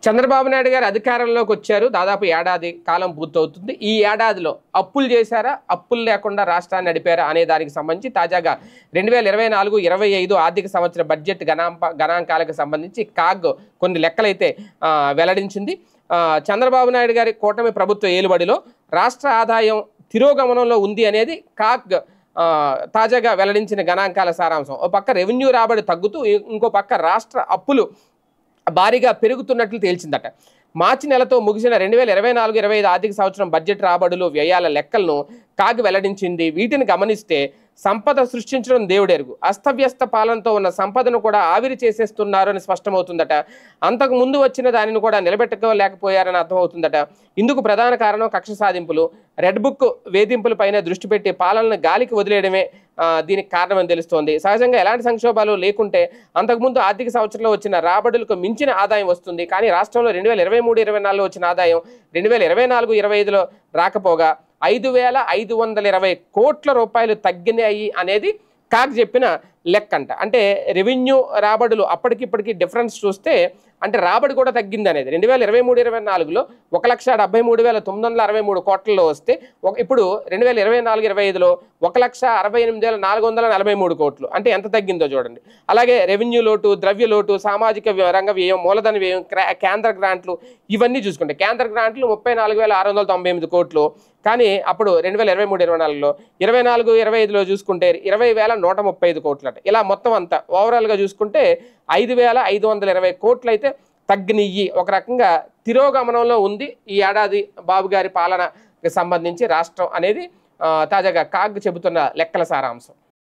చంద్రబాబు నాయుడు గారు అధికారంలోకి వచ్చారు. దాదాపు ఏడాది కాలం పూర్తవుతుంది. ఈ ఏడాదిలో అప్పులు చేశారా, అప్పులు లేకుండా రాష్ట్రాన్ని నడిపారా అనే దానికి సంబంధించి తాజాగా 2024-25 ఆర్థిక సంవత్సర బడ్జెట్ గణాంకాలకు సంబంధించి కాగ్ కొన్ని లెక్కలైతే వెల్లడించింది. చంద్రబాబు నాయుడు గారి కూటమి ప్రభుత్వ ఏలుబడిలో రాష్ట్ర ఆదాయం తిరోగమనంలో ఉంది అనేది కాగ్ తాజాగా వెల్లడించిన గణాంకాల సారాంశం. ఓ పక్క రెవెన్యూ రాబడి తగ్గుతూ ఇంకో పక్క రాష్ట్ర అప్పులు భారీగా పెరుగుతున్నట్లు తేల్చిందట. మార్చి నెలతో ముగిసిన 2024-25 ఆర్థిక సంవత్సరం బడ్జెట్ రాబడులు వ్యయాల లెక్కలను కాగ్ వెల్లడించింది. వీటిని గమనిస్తే సంపద సృష్టించడం దేవుడెరుగు, అస్తవ్యస్త పాలనతో ఉన్న సంపదను కూడా ఆవిరి చేసేస్తున్నారు అని స్పష్టమవుతుందట. అంతకు ముందు వచ్చిన దానిని కూడా నిలబెట్టుకోలేకపోయారని అర్థమవుతుందట. ఇందుకు ప్రధాన కారణం కక్ష సాధింపులు, రెడ్ బుక్ వేధింపులపైనే దృష్టి పెట్టి పాలనను గాలికి వదిలేయడమే దీనికి కారణమని తెలుస్తోంది. సహజంగా ఎలాంటి సంక్షోభాలు లేకుంటే అంతకుముందు ఆర్థిక సంవత్సరంలో వచ్చిన రాబడులకు మించిన ఆదాయం వస్తుంది. కానీ రాష్ట్రంలో 2023-24లో వచ్చిన ఆదాయం 2024-25లో రాకపోగా 5,520 కోట్ల రూపాయలు తగ్గినాయి అనేది కాగ్ చెప్పిన లెక్కంట. అంటే రెవెన్యూ రాబడులు అప్పటికిప్పటికీ డిఫరెన్స్ చూస్తే అంటే రాబడి కూడా తగ్గింది అనేది 2023-24లో 1,73,963 కోట్లలో వస్తే ఇప్పుడు 2024-25లో 1,68,443 కోట్లు. అంటే ఎంత తగ్గిందో చూడండి. అలాగే రెవెన్యూ లోటు, ద్రవ్య లోటు, సామాజిక రంగ వ్యయం, మూలధన వ్యయం, కేంద్ర గ్రాంట్లు ఇవన్నీ చూసుకుంటే కేంద్ర గ్రాంట్లు 34,698 కోట్లు. కానీ అప్పుడు 2023-24లో 24-25లో చూసుకుంటే 20,135 కోట్లట. ఇలా మొత్తం అంతా ఓవరాల్గా చూసుకుంటే 5,520 కోట్లు అయితే తగ్గినయ్యి. ఒక రకంగా తిరోగమనంలో ఉంది ఈ ఏడాది బాబు గారి పాలనకి సంబంధించి రాష్ట్రం అనేది తాజాగా కాగ్ చెబుతున్న లెక్కల సారాంశం.